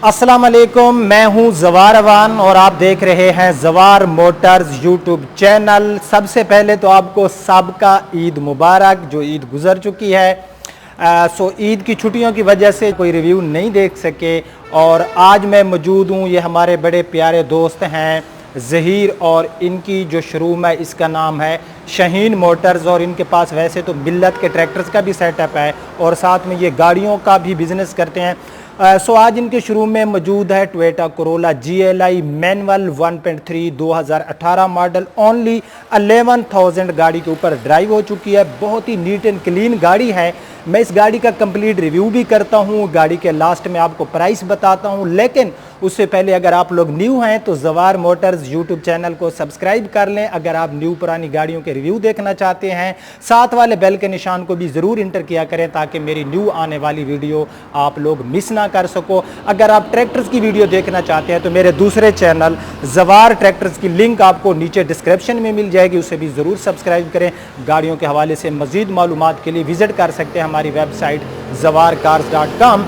अस्सलाम वालेकुम, मैं हूं जवार अवान और आप देख रहे हैं जवार मोटर्स यूट्यूब चैनल। सबसे पहले तो आपको सबका ईद मुबारक। जो ईद गुजर चुकी है ईद की छुट्टियों की वजह से कोई रिव्यू नहीं देख सके और आज मैं मौजूद हूं। ये हमारे बड़े प्यारे दोस्त हैं ज़हीर और इनकी जो शोरूम है इसका नाम है शाहीन मोटर्स और इनके पास वैसे तो मिल्लत के ट्रैक्टर्स का भी सेटअप है और साथ में ये गाड़ियों का भी बिज़नेस करते हैं। आज इनके शोरूम में मौजूद है Toyota Corolla GLI manual 1.3 2018 model. Only 11,000 गाड़ी के ऊपर ड्राइव हो चुकी है। बहुत ही नीट एंड क्लीन गाड़ी है। मैं इस गाड़ी का कंप्लीट रिव्यू भी करता हूँ, गाड़ी के लास्ट में आपको प्राइस बताता हूँ। लेकिन उससे पहले अगर आप लोग न्यू हैं तो जवार मोटर्स यूट्यूब चैनल को सब्सक्राइब कर लें। अगर आप न्यू पुरानी गाड़ियों के रिव्यू देखना चाहते हैं, साथ वाले बेल के निशान को भी ज़रूर इंटर किया करें ताकि मेरी न्यू आने वाली वीडियो आप लोग मिस ना कर सको। अगर आप ट्रैक्टर्स की वीडियो देखना चाहते हैं तो मेरे दूसरे चैनल जवार ट्रैक्टर्स की लिंक आपको नीचे डिस्क्रिप्शन में मिल जाएगी, उसे भी ज़रूर सब्सक्राइब करें। गाड़ियों के हवाले से मज़ीद मालूमात के लिए विजिट कर सकते हैं हमारी वेबसाइट zawarcars.com।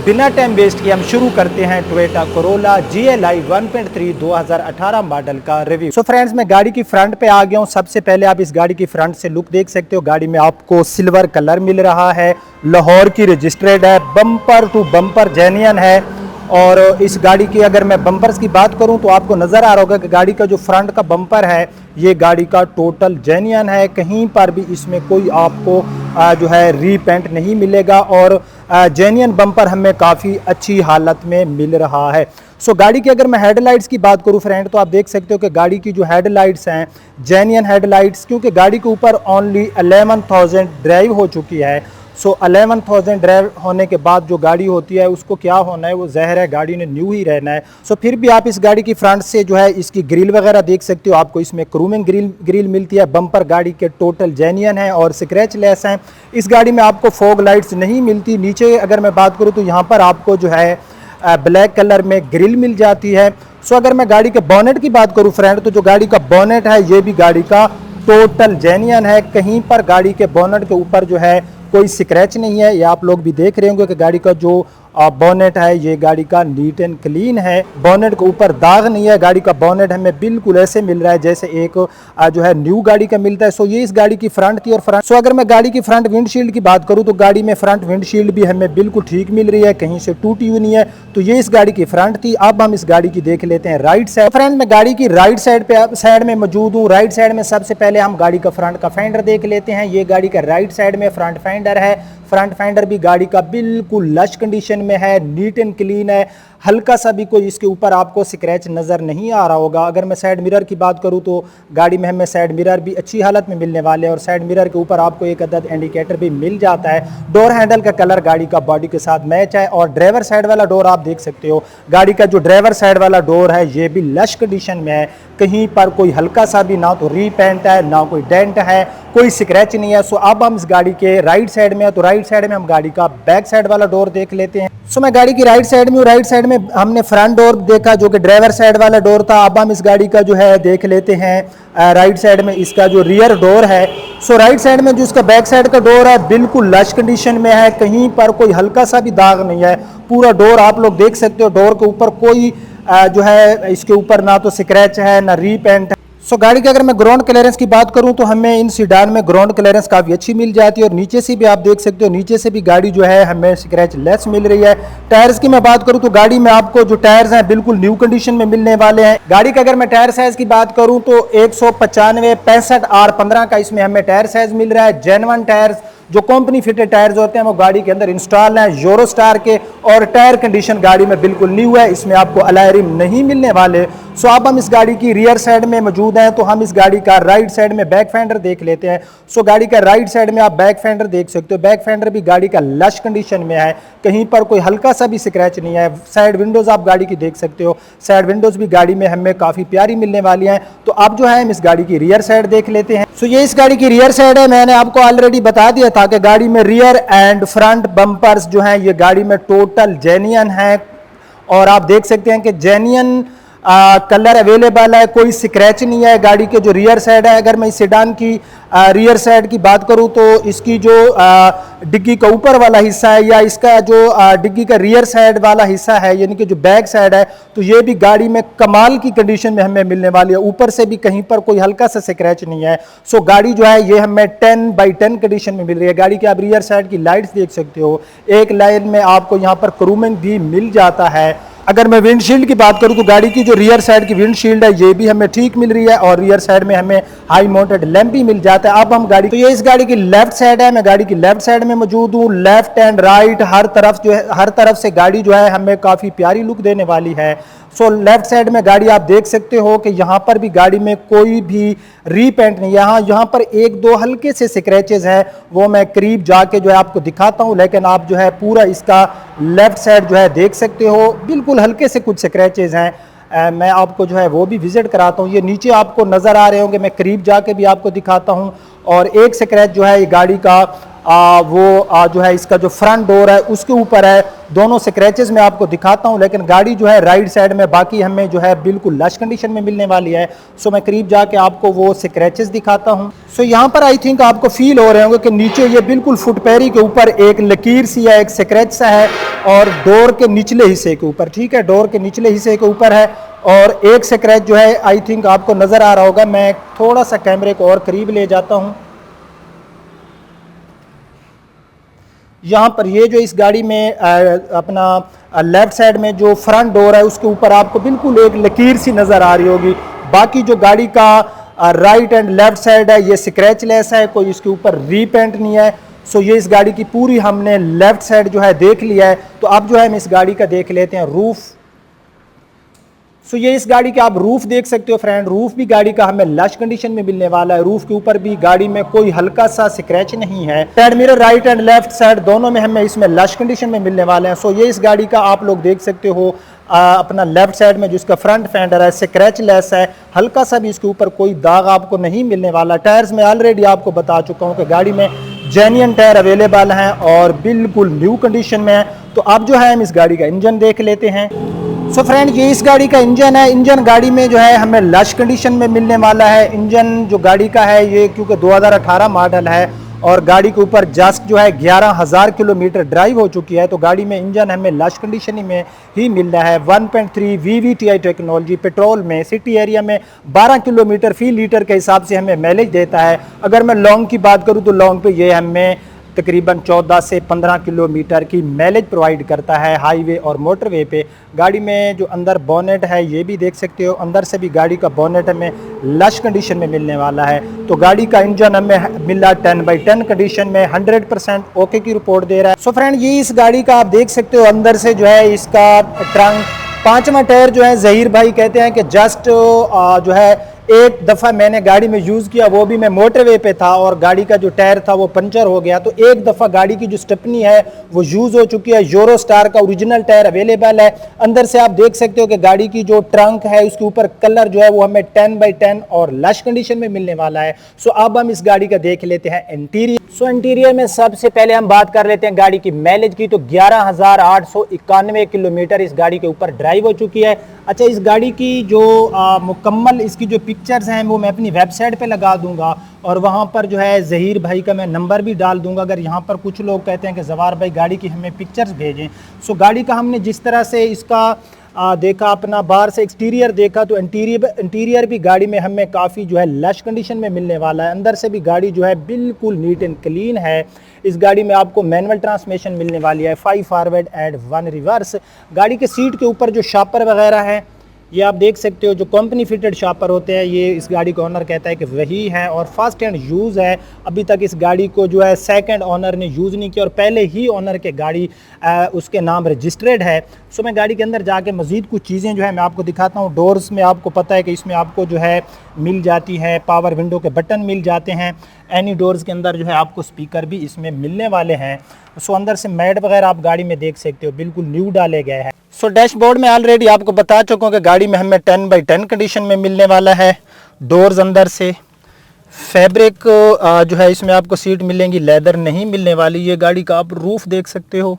बिना टाइम वेस्ट किए हम शुरू करते हैं टोयोटा कोरोला GLI 1.3 2018 मॉडल का रिव्यू। फ्रेंड्स, मैं गाड़ी की फ्रंट पे आ गया हूँ। सबसे पहले आप इस गाड़ी की फ्रंट से लुक देख सकते हो। गाड़ी में आपको सिल्वर कलर मिल रहा है, लाहौर की रजिस्टर्ड है, बम्पर टू बम्पर जेन्युइन है। और इस गाड़ी की अगर मैं बम्पर्स की बात करूं तो आपको नज़र आ रहा होगा कि गाड़ी का जो फ्रंट का बम्पर है ये गाड़ी का टोटल जेन्युइन है। कहीं पर भी इसमें कोई आपको जो है रीपेंट नहीं मिलेगा और जेन्युइन बम्पर हमें काफ़ी अच्छी हालत में मिल रहा है। गाड़ी की अगर मैं हेडलाइट्स की बात करूं फ्रेंड तो आप देख सकते हो कि गाड़ी की जो हेडलाइट्स हैं जेन्युइन हेडलाइट्स, क्योंकि गाड़ी के ऊपर ओनली 11,000 ड्राइव हो चुकी है। 11,000 ड्राइव होने के बाद जो गाड़ी होती है उसको क्या होना है, वो ज़हर है, गाड़ी ने न्यू ही रहना है। फिर भी आप इस गाड़ी की फ्रंट से जो है इसकी ग्रिल वगैरह देख सकते हो। आपको इसमें क्रूमिंग ग्रिल मिलती है। बम्पर गाड़ी के टोटल जेन्युइन है और स्क्रैच लेस हैं। इस गाड़ी में आपको फॉग लाइट्स नहीं मिलती। नीचे अगर मैं बात करूँ तो यहाँ पर आपको जो है ब्लैक कलर में ग्रिल मिल जाती है। अगर मैं गाड़ी के बोनेट की बात करूँ फ्रेंड तो जो गाड़ी का बोनेट है ये भी गाड़ी का टोटल जेन्युइन है। कहीं पर गाड़ी के बोनेट के ऊपर जो है कोई स्क्रैच नहीं है। ये आप लोग भी देख रहे होंगे कि गाड़ी का जो बोनेट है ये गाड़ी का नीट एंड क्लीन है। बोनेट के ऊपर दाग नहीं है। गाड़ी का बोनेट हमें बिल्कुल ऐसे मिल रहा है जैसे एक जो है न्यू गाड़ी का मिलता है। ये इस गाड़ी की फ्रंट थी। और फ्रंट अगर मैं गाड़ी की फ्रंट विंडशील्ड की बात करूं तो गाड़ी में फ्रंट विंडशील्ड भी हमें बिल्कुल ठीक मिल रही है, कहीं से टूटी हुई नहीं है। तो ये इस गाड़ी की फ्रंट थी। अब हम इस गाड़ी की देख लेते हैं राइट साइड। फ्रेंड, मैं गाड़ी की राइट साइड में मौजूद हूँ। राइट साइड में सबसे पहले हम गाड़ी का फ्रंट का फेंडर देख लेते हैं। ये गाड़ी का राइट साइड में फ्रंट फेंडर है। फ्रंट फेंडर भी गाड़ी का बिल्कुल लश कंडीशन में है, नीट एंड क्लीन है। हल्का सा भी कोई इसके ऊपर आपको स्क्रैच नज़र नहीं आ रहा होगा। अगर मैं साइड मिरर की बात करूं तो गाड़ी में हमें साइड मिरर भी अच्छी हालत में मिलने वाले हैं और साइड मिरर के ऊपर आपको एक अदद इंडिकेटर भी मिल जाता है। डोर हैंडल का कलर गाड़ी का बॉडी के साथ मैच है और ड्राइवर साइड वाला डोर आप देख सकते हो। गाड़ी का जो ड्राइवर साइड वाला डोर है ये भी लश कंडीशन में है। कहीं पर कोई हल्का सा भी ना तो रीपेंट है ना कोई डेंट है, कोई स्क्रैच नहीं है। अब हम इस गाड़ी के राइट साइड में है तो राइट साइड में हम गाड़ी का बैक साइड वाला डोर देख लेते हैं। मैं गाड़ी की राइट साइड में हूँ। राइट साइड में हमने फ्रंट डोर देखा जो कि ड्राइवर साइड वाला डोर था। अब हम इस गाड़ी का जो है देख लेते हैं राइट साइड में इसका जो रियर डोर है। राइट साइड में जो इसका बैक साइड का डोर है बिल्कुल लश कंडीशन में है। कहीं पर कोई हल्का सा भी दाग नहीं है। पूरा डोर आप लोग देख सकते हो। डोर के ऊपर कोई जो है इसके ऊपर ना तो स्क्रैच है ना रीपेंट है। गाड़ी की अगर मैं ग्राउंड क्लियरेंस की बात करूं तो हमें इन सीडान में ग्राउंड क्लियरेंस काफ़ी अच्छी मिल जाती है और नीचे से भी आप देख सकते हो, नीचे से भी गाड़ी जो है हमें स्क्रैच लेस मिल रही है। टायर्स की मैं बात करूं तो गाड़ी में आपको जो टायर्स हैं बिल्कुल न्यू कंडीशन में मिलने वाले हैं। गाड़ी का अगर मैं टायर साइज की बात करूं तो 195 65 R15 का इसमें हमें टायर साइज मिल रहा है। जेन्युइन टायर्स जो कंपनी फिटेड टायर्स होते हैं वो गाड़ी के अंदर इंस्टॉल हैं यूरो स्टार के और टायर कंडीशन गाड़ी में बिल्कुल न्यू है। इसमें आपको अलॉय रिम नहीं मिलने वाले। अब हम इस गाड़ी की रियर साइड में मौजूद हैं तो हम इस गाड़ी का राइट साइड में बैक फेंडर देख लेते हैं। गाड़ी का राइट साइड में आप बैक फेंडर देख सकते हो। बैक फेंडर भी गाड़ी का लश कंडीशन में है। कहीं पर कोई हल्का सा भी स्क्रैच नहीं है। साइड विंडोज आप गाड़ी की देख सकते हो। साइड विंडोज भी गाड़ी में हमें काफ़ी प्यारी मिलने वाली हैं। तो अब जो है हम इस गाड़ी की रियर साइड देख लेते हैं। ये इस गाड़ी की रियर साइड है। मैंने आपको ऑलरेडी बता दिया था कि गाड़ी में रियर एंड फ्रंट बम्पर्स जो हैं ये गाड़ी में टोटल जेन्युइन है और आप देख सकते हैं कि जेन्युइन कलर अवेलेबल है, कोई स्क्रैच नहीं है। गाड़ी के जो रियर साइड है, अगर मैं इस सेडान की रियर साइड की बात करूं तो इसकी जो डिग्गी का ऊपर वाला हिस्सा है या इसका जो डिग्गी का रियर साइड वाला हिस्सा है यानी कि जो बैक साइड है, तो ये भी गाड़ी में कमाल की कंडीशन में हमें मिलने वाली है। ऊपर से भी कहीं पर कोई हल्का सा स्क्रैच नहीं है। सो गाड़ी जो है ये हमें 10/10 कंडीशन में मिल रही है। गाड़ी के आप रियर साइड की लाइट्स देख सकते हो, एक लाइन में आपको यहाँ पर क्रूमिंग भी मिल जाता है। अगर मैं विंडशील्ड की बात करूं तो गाड़ी की जो रियर साइड की विंडशील्ड है ये भी हमें ठीक मिल रही है और रियर साइड में हमें हाई माउंटेड लैंप भी मिल जाता है। अब हम गाड़ी, तो ये इस गाड़ी की लेफ्ट साइड है, मैं गाड़ी की लेफ्ट साइड में मौजूद हूँ। लेफ्ट एंड राइट हर तरफ जो है, हर तरफ से गाड़ी जो है हमें काफ़ी प्यारी लुक देने वाली है। सो लेफ्ट साइड में गाड़ी आप देख सकते हो कि यहाँ पर भी गाड़ी में कोई भी रीपेंट नहीं है। यहाँ पर एक दो हल्के से स्क्रैचेस हैं, वो मैं करीब जाके जो है आपको दिखाता हूँ, लेकिन आप जो है पूरा इसका लेफ्ट साइड जो है देख सकते हो, बिल्कुल हल्के से कुछ स्क्रैचेस हैं। मैं आपको जो है वो भी विजिट कराता हूँ। ये नीचे आपको नज़र आ रहे होंगे, मैं करीब जाके भी आपको दिखाता हूँ। और एक स्क्रैच जो है ये गाड़ी का जो है इसका जो फ्रंट डोर है उसके ऊपर है। दोनों स्क्रैचेस मैं आपको दिखाता हूं, लेकिन गाड़ी जो है राइट साइड में बाकी हमें जो है बिल्कुल लश कंडीशन में मिलने वाली है। सो मैं करीब जाके आपको वो स्क्रैचेस दिखाता हूं। सो यहाँ पर आई थिंक आपको फील हो रहे होंगे कि नीचे ये बिल्कुल फुटपैरी के ऊपर एक लकीर सी है, एक स्क्रैच सा है और डोर के निचले हिस्से के ऊपर, ठीक है, डोर के निचले हिस्से के ऊपर है और एक स्क्रैच जो है आई थिंक आपको नज़र आ रहा होगा। मैं थोड़ा सा कैमरे को और करीब ले जाता हूँ। यहाँ पर ये जो इस गाड़ी में अपना लेफ्ट साइड में जो फ्रंट डोर है उसके ऊपर आपको बिल्कुल एक लकीर सी नज़र आ रही होगी। बाकी जो गाड़ी का राइट एंड लेफ्ट साइड है ये स्क्रैचलेस है, कोई इसके ऊपर रीपेंट नहीं है। सो ये इस गाड़ी की पूरी हमने लेफ्ट साइड जो है देख लिया है। तो अब जो है हम इस गाड़ी का देख लेते हैं रूफ। सो ये इस गाड़ी के आप रूफ देख सकते हो फ्रेंड, रूफ भी गाड़ी का हमें लश कंडीशन में मिलने वाला है। रूफ के ऊपर भी गाड़ी में कोई हल्का सा स्क्रैच नहीं है। Side mirror right and left side दोनों में हमें इसमें लश कंडीशन में मिलने वाले हैं। सो ये इस गाड़ी का आप लोग देख सकते हो अपना लेफ्ट साइड में जिसका फ्रंट फेंडर है स्क्रैच लेस है, हल्का सा भी इसके ऊपर कोई दाग आपको नहीं मिलने वाला। टायर्स में ऑलरेडी आपको बता चुका हूँ कि गाड़ी में जेन्युइन टायर अवेलेबल हैं और बिल्कुल न्यू कंडीशन में है। तो अब जो है हम इस गाड़ी का इंजन देख लेते हैं। सो फ्रेंड ये इस गाड़ी का इंजन है। इंजन गाड़ी में जो है हमें लश कंडीशन में मिलने वाला है। इंजन जो गाड़ी का है ये क्योंकि 2018 मॉडल है और गाड़ी के ऊपर जस्ट जो है 11,000 किलोमीटर ड्राइव हो चुकी है, तो गाड़ी में इंजन हमें लश कंडीशन में ही मिल रहा है। 1.3 VVTi टेक्नोलॉजी, पेट्रोल में सिटी एरिया में 12 किलोमीटर फी लीटर के हिसाब से हमें माइलेज देता है। अगर मैं लॉन्ग की बात करूँ तो लॉन्ग पे ये हमें तकरीबन 14 से 15 किलोमीटर की माइलेज प्रोवाइड करता है हाईवे और मोटरवे पे। गाड़ी में जो अंदर बोनेट है ये भी देख सकते हो, अंदर से भी गाड़ी का बोनेट हमें लश कंडीशन में मिलने वाला है। तो गाड़ी का इंजन हमें मिला 10/10 कंडीशन में, 100% ओके की रिपोर्ट दे रहा है। सो फ्रेंड ये इस गाड़ी का आप देख सकते हो अंदर से जो है इसका ट्रंक, पांचवा टायर जो है जहीर भाई कहते हैं कि जस्ट जो है एक दफ़ा मैंने गाड़ी में यूज़ किया, वो भी मैं मोटरवे पे था और गाड़ी का जो टायर था वो पंचर हो गया। तो एक दफ़ा गाड़ी की जो स्टेपनी है वो यूज़ हो चुकी है। यूरो स्टार का ओरिजिनल टायर अवेलेबल है। अंदर से आप देख सकते हो कि गाड़ी की जो ट्रंक है उसके ऊपर कलर जो है वो हमें 10/10 और लश कंडीशन में मिलने वाला है। सो अब हम इस गाड़ी का देख लेते हैं इंटीरियर। सो इंटीरियर में सबसे पहले हम बात कर लेते हैं गाड़ी की माइलेज की। तो 11,891 किलोमीटर इस गाड़ी के ऊपर ड्राइव हो चुकी है। अच्छा, इस गाड़ी की जो मुकम्मल इसकी जो पिक्चर्स हैं वो मैं अपनी वेबसाइट पे लगा दूंगा और वहाँ पर जो है जहीर भाई का मैं नंबर भी डाल दूंगा। अगर यहाँ पर कुछ लोग कहते हैं कि जवार भाई गाड़ी की हमें पिक्चर्स भेजें, सो गाड़ी का हमने जिस तरह से इसका देखा, अपना बाहर से एक्सटीरियर देखा, तो इंटीरियर भी गाड़ी में हमें काफ़ी जो है लश कंडीशन में मिलने वाला है। अंदर से भी गाड़ी जो है बिल्कुल नीट एंड क्लीन है। इस गाड़ी में आपको मैनुअल ट्रांसमिशन मिलने वाली है, 5 फॉरवर्ड एंड 1 रिवर्स। गाड़ी के सीट के ऊपर जो शॉपर वगैरह है ये आप देख सकते हो, जो कंपनी फिटेड शॉपर होते हैं ये इस गाड़ी का ओनर कहता है कि वही है और फर्स्ट हैंड यूज़ है। अभी तक इस गाड़ी को जो है सेकंड ओनर ने यूज़ नहीं किया और पहले ही ओनर के गाड़ी उसके नाम रजिस्टर्ड है। सो मैं गाड़ी के अंदर जाके मज़ीद कुछ चीज़ें जो है मैं आपको दिखाता हूँ। डोर्स में आपको पता है कि इसमें आपको जो है मिल जाती है, पावर विंडो के बटन मिल जाते हैं। एनी डोर्स के अंदर जो है आपको स्पीकर भी इसमें मिलने वाले हैं। सो अंदर से मैट वगैरह आप गाड़ी में देख सकते हो बिल्कुल न्यू डाले गए हैं। सो डैशबोर्ड में ऑलरेडी आपको बता चुका हूँ कि गाड़ी में हमें 10/10 कंडीशन में मिलने वाला है। डोर्स अंदर से फैब्रिक जो है इसमें आपको सीट मिलेंगी, लेदर नहीं मिलने वाली। ये गाड़ी का आप रूफ देख सकते हो,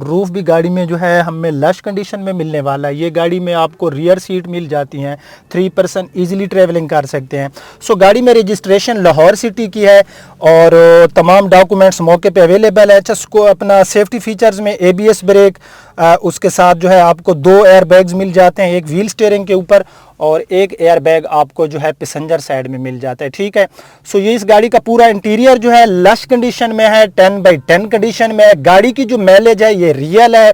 रूफ भी गाड़ी में जो है हमें लश कंडीशन में मिलने वाला है। ये गाड़ी में आपको रियर सीट मिल जाती हैं, 3 पर्सन ईजिली ट्रैवलिंग कर सकते हैं। सो गाड़ी में रजिस्ट्रेशन लाहौर सिटी की है और तमाम डॉक्यूमेंट्स मौके पे अवेलेबल है। अच्छा, उसको अपना सेफ्टी फीचर्स में ABS ब्रेक, उसके साथ जो है आपको 2 एयर बैग्स मिल जाते हैं, एक व्हील स्टीयरिंग के ऊपर और एक एयर बैग आपको जो है पैसेंजर साइड में मिल जाता है। ठीक है, सो ये इस गाड़ी का पूरा इंटीरियर जो है लश कंडीशन में है, 10/10 कंडीशन में है। गाड़ी की जो माइलेज है ये रियल है,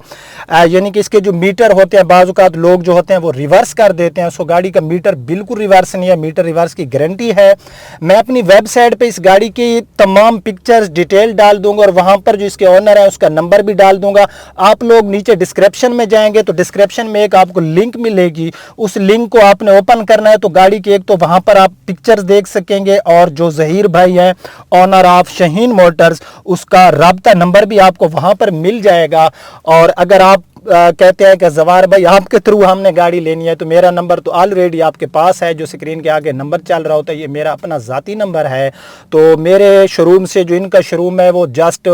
यानी कि इसके जो मीटर होते हैं बाज़ औक़ात लोग जो होते हैं वो रिवर्स कर देते हैं। सो गाड़ी का मीटर बिल्कुल रिवर्स नहीं है, मीटर रिवर्स की गारंटी है। मैं अपनी वेबसाइट पे इस गाड़ी की तमाम पिक्चर्स डिटेल डाल दूंगा और वहाँ पर जो इसके ऑनर है उसका नंबर भी डाल दूंगा। आप लोग नीचे डिस्क्रिप्शन में जाएंगे तो डिस्क्रिप्शन में एक आपको लिंक मिलेगी, उस लिंक को आपने ओपन करना है तो गाड़ी की एक तो वहां पर आप पिक्चर्स देख सकेंगे और जो जहीर भाई है ऑनर ऑफ शाहीन मोटर्स उसका राब्ता नंबर भी आपको वहां पर मिल जाएगा। और अगर आप कहते हैं कि जवार भाई आपके थ्रू हमने गाड़ी लेनी है तो मेरा नंबर तो ऑलरेडी आपके पास है, जो स्क्रीन के आगे नंबर चल रहा होता है ये मेरा अपना ज़ाती नंबर है। तो मेरे शोरूम से जो इनका शोरूम है वो जस्ट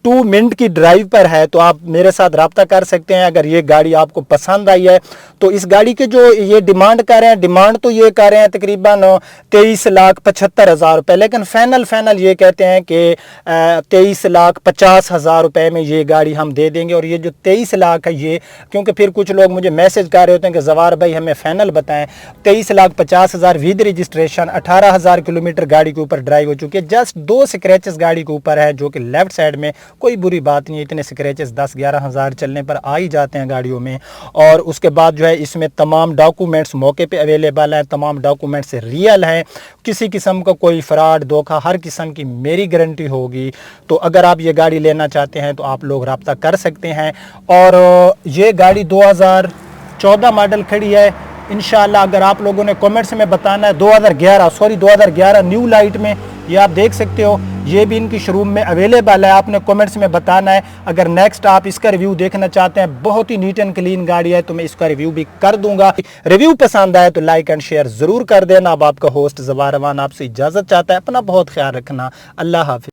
2 मिनट की ड्राइव पर है, तो आप मेरे साथ रब्ता कर सकते हैं अगर ये गाड़ी आपको पसंद आई है। तो इस गाड़ी के जो ये डिमांड कर रहे हैं, डिमांड तो ये कर रहे हैं तकरीबन 23,75,000 रुपये, लेकिन फाइनल ये कहते हैं कि 23,50,000 रुपये में ये गाड़ी हम दे देंगे। और ये जो 23 लाख है ये, क्योंकि फिर कुछ लोग मुझे मैसेज कर रहे होते हैं कि जवार भाई हमें फाइनल बताएं, 23,50,000 विद रजिस्ट्रेशन, 18,000 किलोमीटर गाड़ी के ऊपर ड्राइव हो चुकी है। जस्ट 2 स्क्रैचेस गाड़ी के ऊपर है जो कि लेफ्ट साइड में, कोई बुरी बात नहीं है, इतने स्क्रैचेस 10-11 हज़ार चलने पर आ ही जाते हैं गाड़ियों में। और उसके बाद जो है इसमें तमाम डॉक्यूमेंट्स मौके पे अवेलेबल हैं, तमाम डॉक्यूमेंट्स रियल हैं, किसी किस्म का कोई फ्रॉड धोखा हर किस्म की मेरी गारंटी होगी। तो अगर आप ये गाड़ी लेना चाहते हैं तो आप लोग रब्ता कर सकते हैं। और ये गाड़ी 2014 मॉडल खड़ी है। इंशाल्लाह अगर आप लोगों ने कमेंट्स में बताना है 2011 न्यू लाइट में, ये आप देख सकते हो, ये भी इनकी शोरूम में अवेलेबल है। आपने कमेंट्स में बताना है। अगर नेक्स्ट आप इसका रिव्यू देखना चाहते हैं, बहुत ही नीट एंड क्लीन गाड़ी है, तो मैं इसका रिव्यू भी कर दूंगा। रिव्यू पसंद आए तो लाइक एंड शेयर जरूर कर देना। अब आपका होस्ट ज़वार रवान आपसे इजाज़त चाहता है। अपना बहुत ख्याल रखना। अल्लाह हाफिज़।